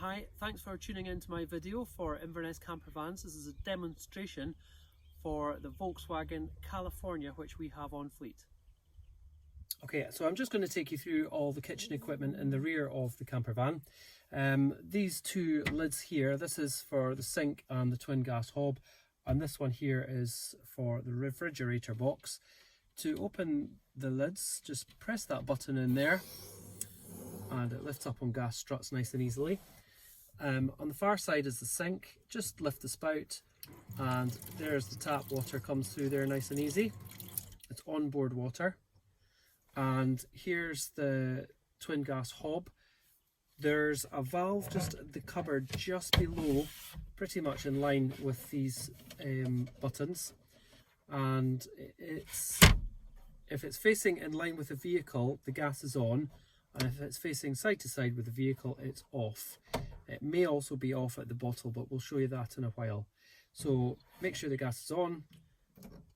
Hi, thanks for tuning into my video for Inverness Campervans. This is a demonstration for the Volkswagen California, which we have on fleet. Okay, so I'm just going to take you through all the kitchen equipment in the rear of the campervan. These two lids here, this is for the sink and the twin gas hob, and this one here is for the refrigerator box. To open the lids, just press that button in there and it lifts up on gas struts nice and easily. On the far side is the sink. Just lift the spout and there's the tap. Water comes through there nice and easy. It's onboard water. And here's the twin gas hob. There's a valve just at the cupboard just below, pretty much in line with these buttons. And if it's facing in line with the vehicle, the gas is on. And if it's facing side to side with the vehicle, it's off. It may also be off at the bottle, but we'll show you that in a while. So make sure the gas is on,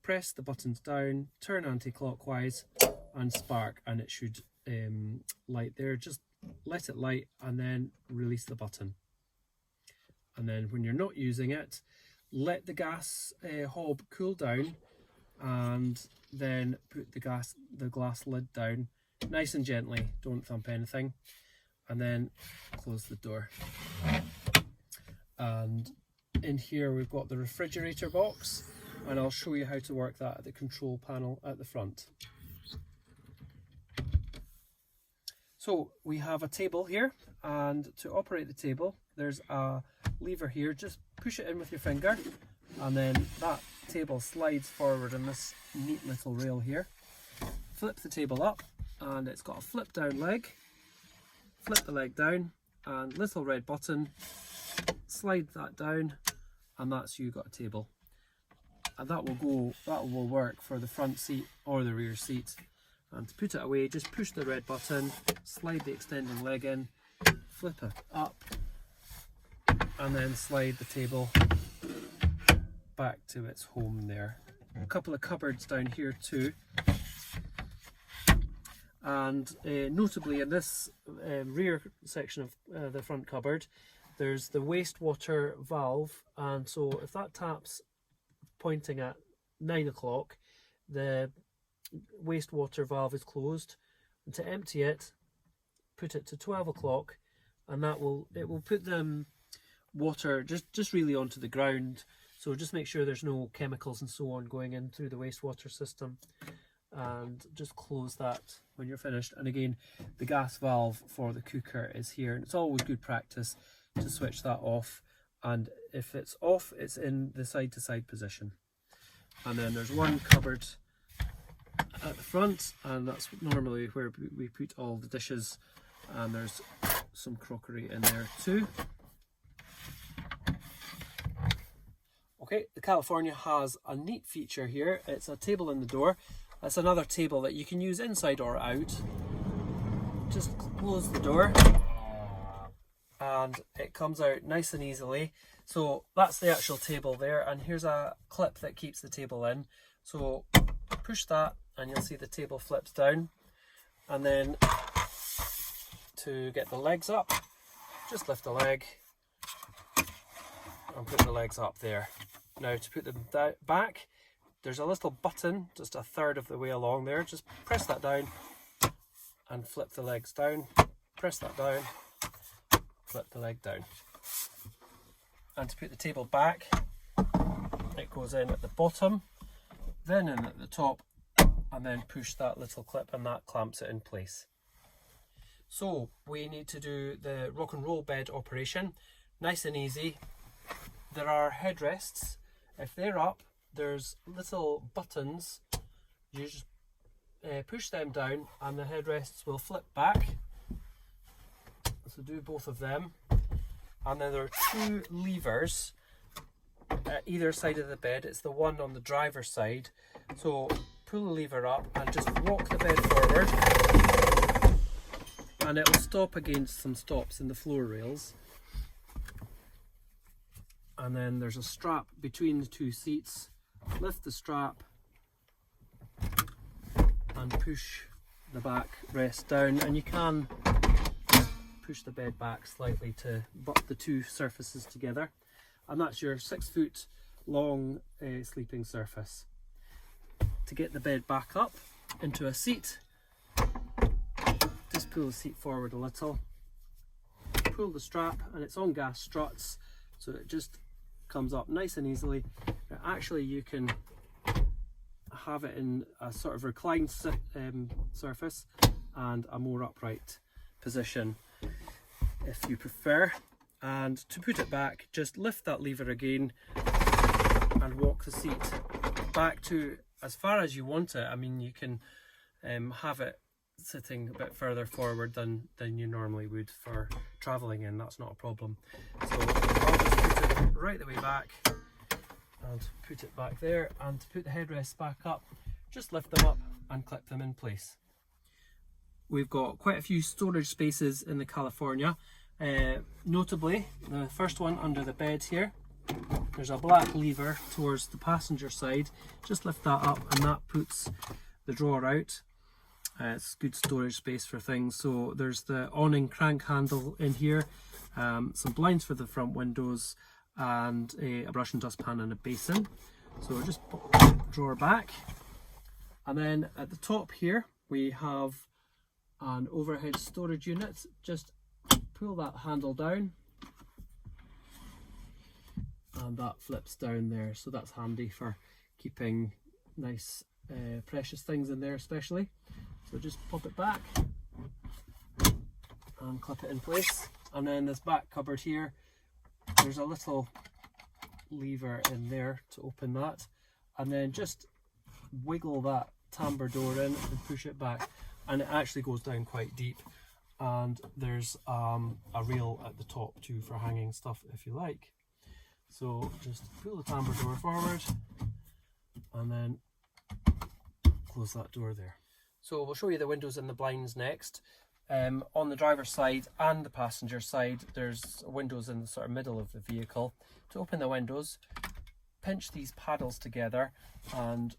press the buttons down, turn anti-clockwise and spark, and it should light there. Just let it light and then release the button. And then when you're not using it, let the gas hob cool down and then put the glass lid down nice and gently, don't thump anything, and then close the door. And in here we've got the refrigerator box, and I'll show you how to work that at the control panel at the front. So we have a table here, and to operate the table there's a lever here. Just push it in with your finger and then that table slides forward on this neat little rail here. Flip the table up and it's got a flip down leg. Flip the leg down and little red button, slide that down, and that's you got a table. And that will work for the front seat or the rear seat. And to put it away, just push the red button, slide the extending leg in, flip it up, and then slide the table back to its home there. A couple of cupboards down here too. And notably in this rear section of the front cupboard, there's the wastewater valve, and so if that tap's pointing at 9 o'clock, the wastewater valve is closed. And to empty it, put it to 12 o'clock, and it will put the water just really onto the ground. So just make sure there's no chemicals and so on going in through the wastewater system, and just close that when you're finished. And again, the gas valve for the cooker is here, and it's always good practice to switch that off, and if it's off, it's in the side to side position. And then there's one cupboard at the front, and that's normally where we put all the dishes, and there's some crockery in there too. Okay, the California has a neat feature here. It's a table in the door. That's another table that you can use inside or out. Just close the door and it comes out nice and easily. So that's the actual table there, and here's a clip that keeps the table in. So push that and you'll see the table flips down. And then to get the legs up, just lift the leg and put the legs up there. Now to put them back, there's a little button just a third of the way along there. Just press that down and flip the legs down. Press that down, flip the leg down. And to put the table back, it goes in at the bottom, then in at the top, and then push that little clip and that clamps it in place. So we need to do the rock and roll bed operation. Nice and easy. There are headrests. If they're up, there's little buttons. You just push them down and the headrests will flip back. So do both of them. And then there are two levers at either side of the bed. It's the one on the driver's side. So pull the lever up and just rock the bed forward, and it will stop against some stops in the floor rails. And then there's a strap between the two seats. Lift the strap and push the back rest down, and you can push the bed back slightly to butt the two surfaces together, and that's your 6 foot long sleeping surface. To get the bed back up into a seat, just pull the seat forward a little, pull the strap, and it's on gas struts, so it just comes up nice and easily. Now, actually you can have it in a sort of reclined surface and a more upright position if you prefer. And to put it back, just lift that lever again and walk the seat back to as far as you want it. I mean, you can have it sitting a bit further forward than you normally would for travelling in, that's not a problem. So I'll just put it right the way back and put it back there, and to put the headrests back up, just lift them up and clip them in place. We've got quite a few storage spaces in the California, notably the first one under the bed here. There's a black lever towards the passenger side, just lift that up and that puts the drawer out. It's good storage space for things. So there's the awning crank handle in here, some blinds for the front windows, and a brush and dustpan and a basin. So just put the drawer back, and then at the top here we have an overhead storage unit. Just pull that handle down and that flips down there, so that's handy for keeping nice precious things in there especially. So just pop it back and clip it in place. And then this back cupboard here, there's a little lever in there to open that, and then just wiggle that tambour door in and push it back, and it actually goes down quite deep, and there's a rail at the top too for hanging stuff if you like. So just pull the tambour door forward and then close that door there. So we'll show you the windows and the blinds next. On the driver's side and the passenger side, there's windows in the sort of middle of the vehicle. To open the windows, pinch these paddles together and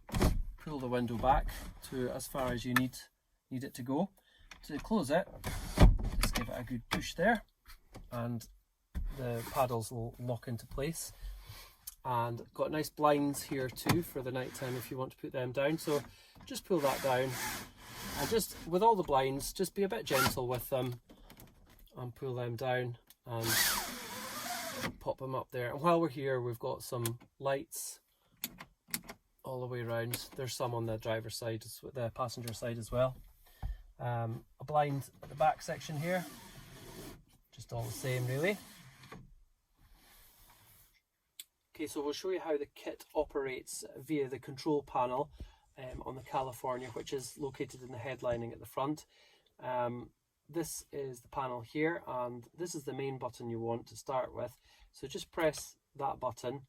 pull the window back to as far as you need it to go. To close it, just give it a good push there and the paddles will lock into place. And got nice blinds here too for the night time if you want to put them down. So just pull that down, and just with all the blinds, just be a bit gentle with them and pull them down and pop them up there. And while we're here, we've got some lights all the way around. There's some on the driver's side, the passenger side as well. A blind at the back section here, just all the same really. Okay, so we'll show you how the kit operates via the control panel on the California, which is located in the headlining at the front. This is the panel here, and this is the main button you want to start with. So just press that button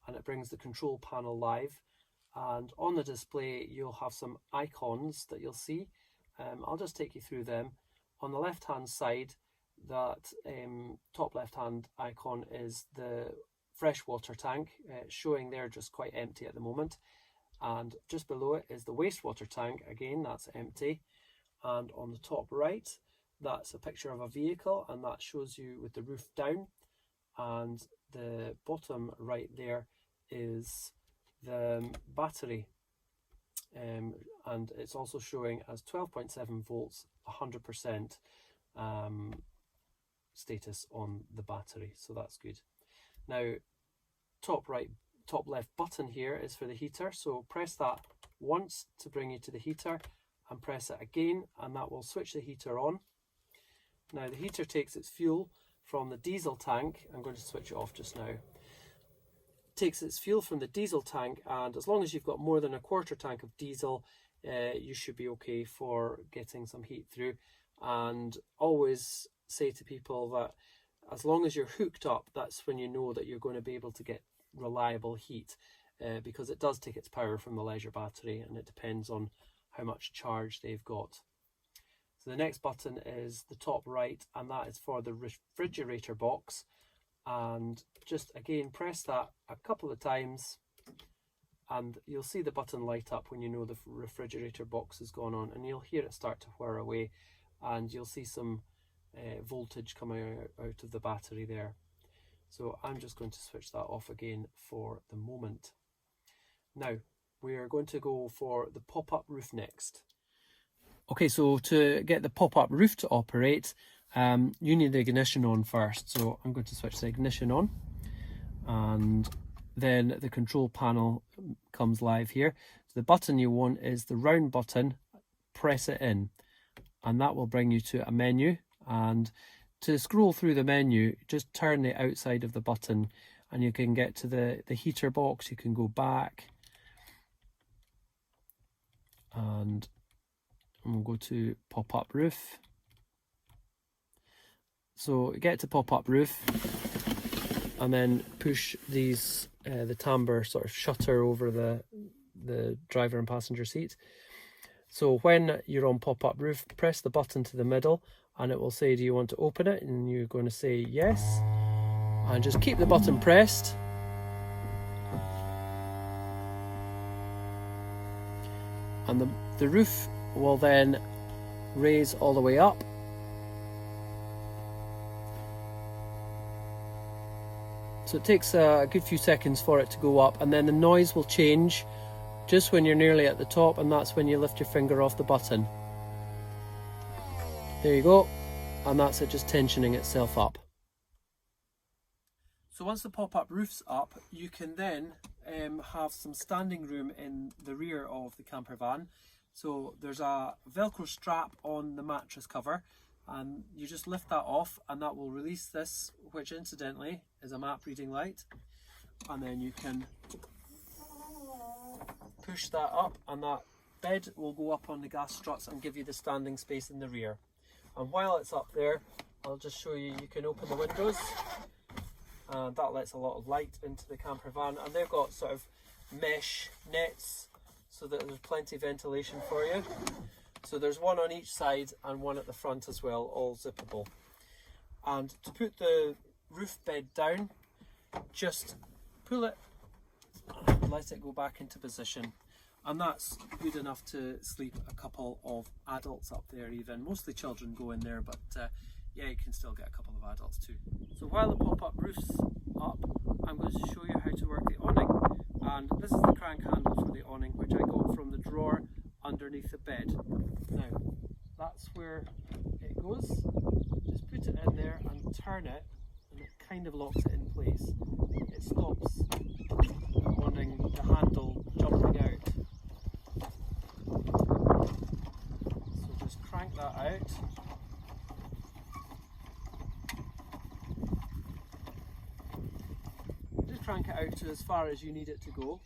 and it brings the control panel live, and on the display you'll have some icons that you'll see. I'll just take you through them. On the left hand side, that top left hand icon is the freshwater tank, showing there just quite empty at the moment, and just below it is the wastewater tank, again that's empty. And on the top right, that's a picture of a vehicle, and that shows you with the roof down. And the bottom right there is the battery, and it's also showing as 12.7 volts, 100% status on the battery, so that's good. Now, top left button here is for the heater, so press that once to bring you to the heater, and press it again and that will switch the heater on. Now the heater takes its fuel from the diesel tank. I'm going to switch it off just now. Takes its fuel from the diesel tank, and as long as you've got more than a quarter tank of diesel, you should be okay for getting some heat through. And always say to people that as long as you're hooked up, that's when you know that you're going to be able to get reliable heat, because it does take its power from the leisure battery, and it depends on how much charge they've got. So the next button is the top right, and that is for the refrigerator box. And just again press that a couple of times and you'll see the button light up when you know the refrigerator box has gone on, and you'll hear it start to whir away, and you'll see some voltage coming out of the battery there. So I'm just going to switch that off again for the moment. Now we are going to go for the pop-up roof next. Okay, so to get the pop-up roof to operate, you need the ignition on first. So I'm going to switch the ignition on, and then the control panel comes live here. So the button you want is the round button, press it in, and that will bring you to a menu. And to scroll through the menu, just turn the outside of the button and you can get to the heater box. You can go back and we'll go to pop-up roof. So get to pop-up roof and then push these the timbre sort of shutter over the driver and passenger seat. So when you're on pop-up roof, press the button to the middle and it will say, do you want to open it? And you're going to say yes. And just keep the button pressed. And the roof will then raise all the way up. So it takes a good few seconds for it to go up, and then the noise will change just when you're nearly at the top, and that's when you lift your finger off the button. There you go, and that's it just tensioning itself up. So once the pop-up roof's up, you can then have some standing room in the rear of the camper van. So there's a Velcro strap on the mattress cover, and you just lift that off and that will release this, which incidentally is a map reading light, and then you can push that up and that bed will go up on the gas struts and give you the standing space in the rear. And while it's up there, I'll just show you, you can open the windows and that lets a lot of light into the camper van, and they've got sort of mesh nets so that there's plenty of ventilation for you. So there's one on each side and one at the front as well, all zippable. And to put the roof bed down, just pull it and let it go back into position. And that's good enough to sleep a couple of adults up there even. Mostly children go in there, but yeah, you can still get a couple of adults too. So while the pop-up roof's up, I'm going to show you how to work the awning. And this is the crank handle for the awning, which I got from the drawer underneath the bed. Now, that's where it goes. Just put it in there and turn it, and it kind of locks it in place. It stops the awning, the handle jumping out. So just crank that out. Just crank it out to as far as you need it to go.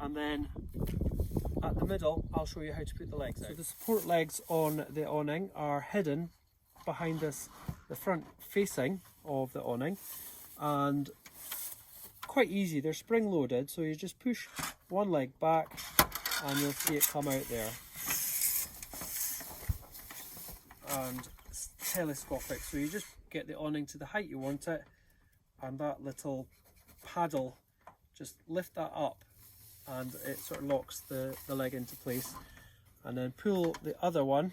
And then at the middle, I'll show you how to put the legs out. So the support legs on the awning are hidden behind the front facing of the awning, and quite easy, they're spring loaded, so you just push one leg back and you'll see it come out there. And it's telescopic, so you just get the awning to the height you want it, and that little paddle, just lift that up and it sort of locks the leg into place, and then pull the other one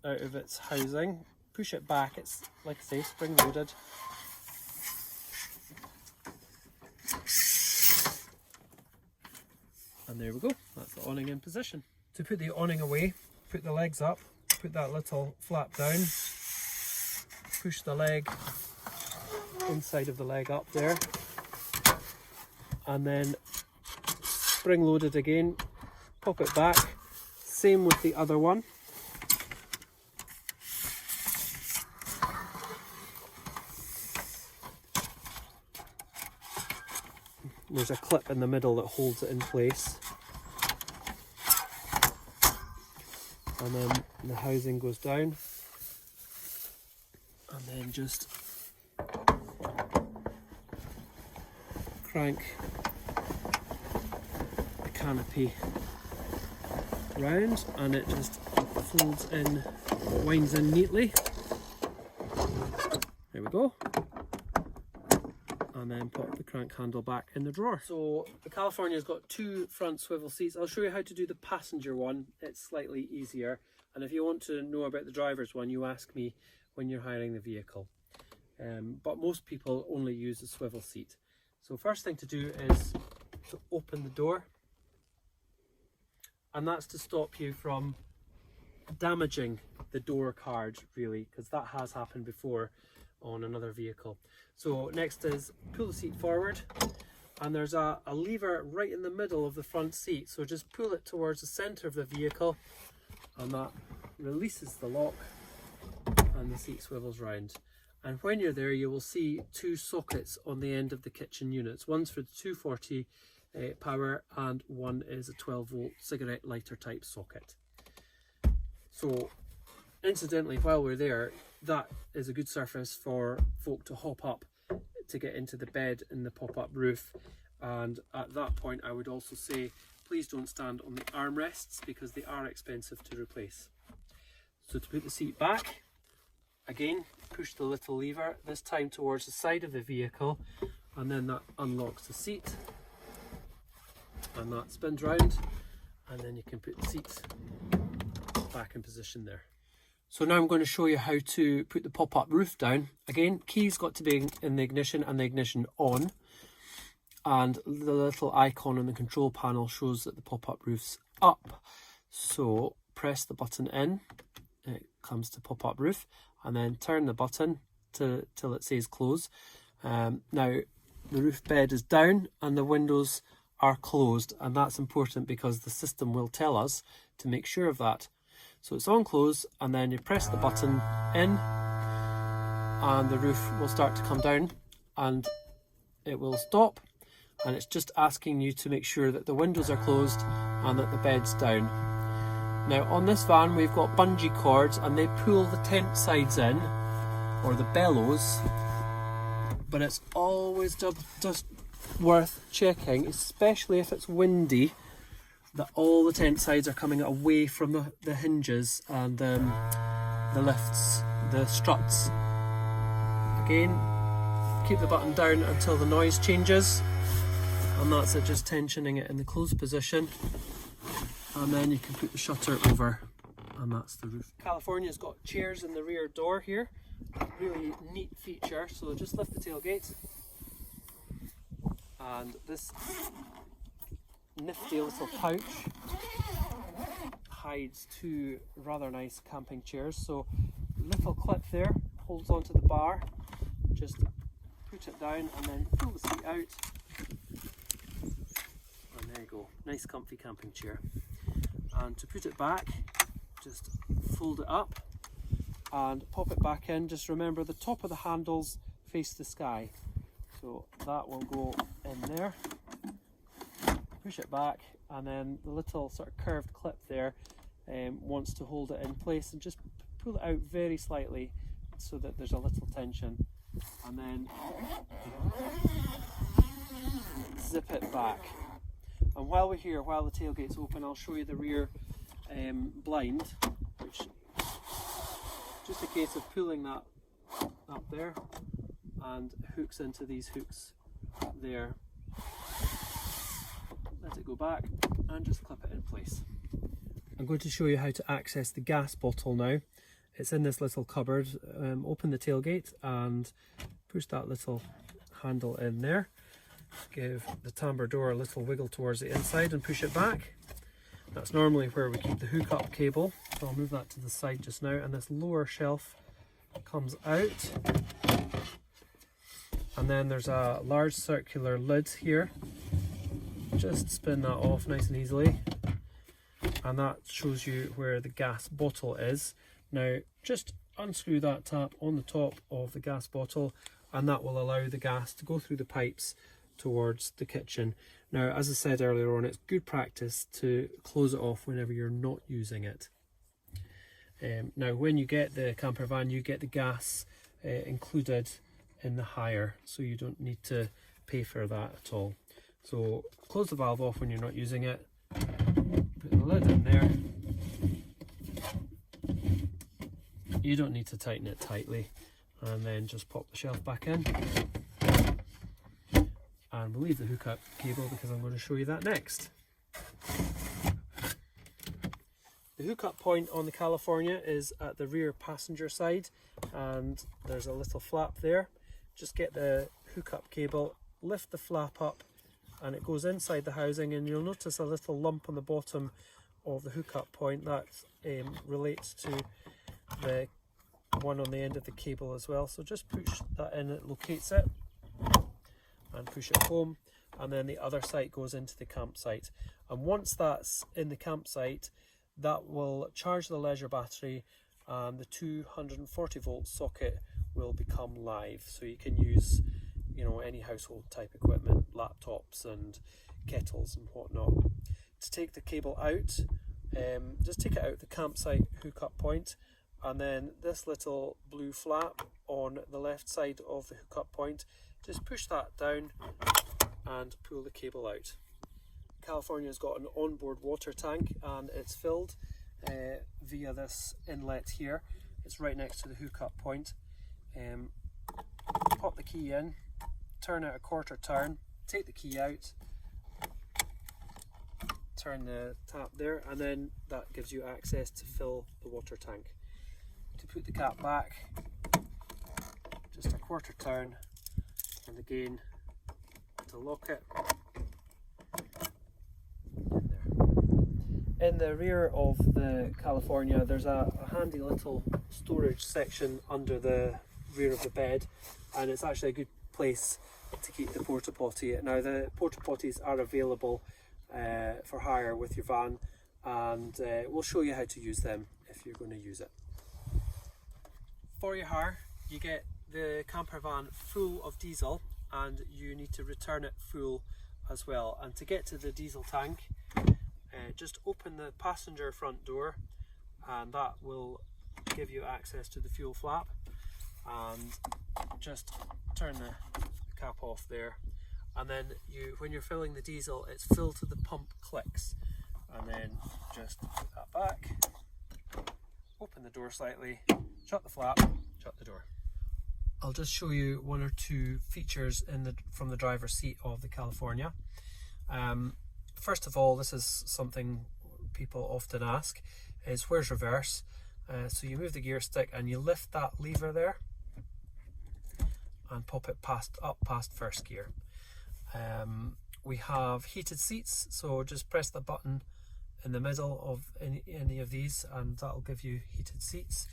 out of its housing, push it back, it's like I say, spring loaded. And there we go, that's the awning in position. To put the awning away, put the legs up, put that little flap down, push the leg, inside of the leg up there, and then spring loaded again, pop it back, same with the other one. There's a clip in the middle that holds it in place, and then the housing goes down, and then just crank the canopy round and it just folds in, winds in neatly. There we go. And then pop the crank handle back in the drawer. So the California's got two front swivel seats. I'll show you how to do the passenger one. It's slightly easier. And if you want to know about the driver's one, you ask me when you're hiring the vehicle. But most people only use the swivel seat. So first thing to do is to open the door, and that's to stop you from damaging the door card, really, because that has happened before on another vehicle. So next is pull the seat forward, and there's a lever right in the middle of the front seat, so just pull it towards the center of the vehicle, and that releases the lock and the seat swivels round. And when you're there, you will see two sockets on the end of the kitchen units. One's for the 240 power, and one is a 12-volt cigarette lighter type socket. So incidentally, while we're there, that is a good surface for folk to hop up to get into the bed in the pop-up roof. And at that point, I would also say, please don't stand on the armrests because they are expensive to replace. So to put the seat back, again, push the little lever, this time towards the side of the vehicle, and then that unlocks the seat, and that spins round, and then you can put the seat back in position there. So now I'm going to show you how to put the pop-up roof down. Again, keys got to be in the ignition and the ignition on, and the little icon on the control panel shows that the pop-up roof's up. So press the button in, it comes to pop-up roof, and then turn the button till it says close. Now the roof bed is down and the windows are closed, and that's important because the system will tell us to make sure of that. So it's on close, and then you press the button in and the roof will start to come down, and it will stop, and it's just asking you to make sure that the windows are closed and that the bed's down. Now on this van we've got bungee cords, and they pull the tent sides in, or the bellows, but it's always just worth checking, especially if it's windy, that all the tent sides are coming away from the hinges and the lifts, the struts. Again, keep the button down until the noise changes, and that's it, just tensioning it in the closed position, and then you can put the shutter over, and that's the roof. California's got chairs in the rear door here, really neat feature. So just lift the tailgate, and this nifty little pouch hides two rather nice camping chairs. So little clip there holds onto the bar, just put it down and then pull the seat out, and there you go, nice comfy camping chair. And to put it back, just fold it up and pop it back in. Just remember the top of the handles face the sky, so that will go in there. Push it back, and then the little sort of curved clip there wants to hold it in place, and just pull it out very slightly so that there's a little tension, and then zip it back. And while we're here, while the tailgate's open, I'll show you the rear blind, which just a case of pulling that up there, and hooks into these hooks there. Let it go back and just clip it in place. I'm going to show you how to access the gas bottle now. It's in this little cupboard. Open the tailgate and push that little handle in there. Give the tambour door a little wiggle towards the inside and push it back. That's normally where we keep the hook-up cable, so I'll move that to the side just now, and this lower shelf comes out, and then there's a large circular lid here. Just spin that off nice and easily, and that shows you where the gas bottle is. Now just unscrew that tap on the top of the gas bottle, and that will allow the gas to go through the pipes towards the kitchen. Now, as I said earlier on, it's good practice to close it off whenever you're not using it. Now, when you get the camper van, you get the gas included in the hire, so you don't need to pay for that at all. So close the valve off when you're not using it, put the lid in there. You don't need to tighten it tightly, and then just pop the shelf back in. And we'll leave the hookup cable because I'm going to show you that next. The hookup point on the California is at the rear passenger side, and there's a little flap there. Just get the hookup cable, lift the flap up, and it goes inside the housing, and you'll notice a little lump on the bottom of the hookup point that relates to the one on the end of the cable as well. So just push that in, it locates it, and push it home, and then the other side goes into the campsite. And once that's in the campsite, that will charge the leisure battery, and the 240 volt socket will become live. So you can use, you know, any household type equipment, laptops and kettles and whatnot. To take the cable out, just take it out the campsite hookup point, and then this little blue flap on the left side of the hookup point, just push that down and pull the cable out. California's got an onboard water tank, and it's filled via this inlet here. It's right next to the hookup point. Pop the key in, turn it a quarter turn, take the key out, turn the tap there, and then that gives you access to fill the water tank. To put the cap back, just a quarter turn, and again to lock it. In the rear of the California, there's a handy little storage section under the rear of the bed, and it's actually a good place to keep the porta potty. Now, the porta potties are available for hire with your van, and we'll show you how to use them if you're going to use it. For your hire, you get the camper van full of diesel, and you need to return it full as well. And to get to the diesel tank, just open the passenger front door, and that will give you access to the fuel flap, and just turn the cap off there, and then when you're filling the diesel, it's filled to the pump clicks, and then just put that back, open the door slightly, shut the flap, shut the door. I'll just show you one or two features from the driver's seat of the California. First of all, this is something people often ask, is where's reverse? So you move the gear stick and you lift that lever there and pop it up past first gear. We have heated seats, so just press the button in the middle of any of these, and that'll give you heated seats.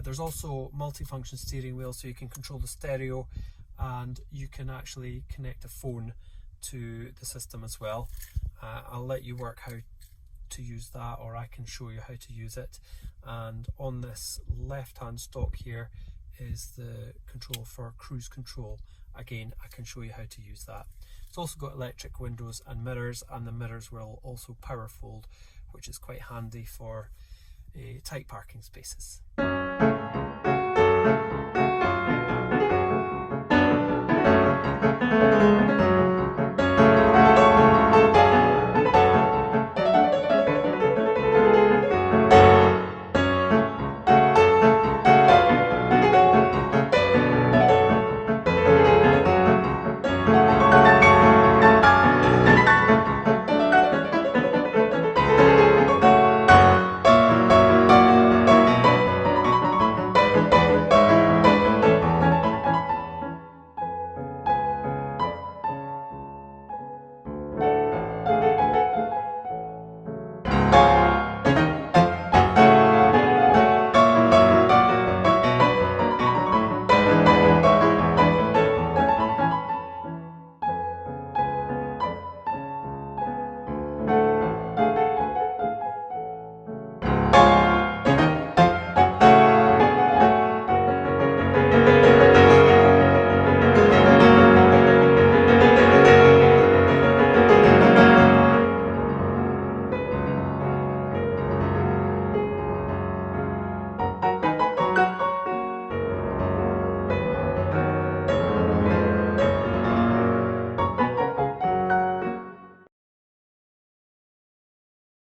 There's also multifunction steering wheel, so you can control the stereo, and you can actually connect a phone to the system as well. I'll let you work how to use that, or I can show you how to use it. And on this left hand stalk here is the control for cruise control. Again, I can show you how to use that. It's also got electric windows and mirrors, and the mirrors will also power fold, which is quite handy for tight parking spaces.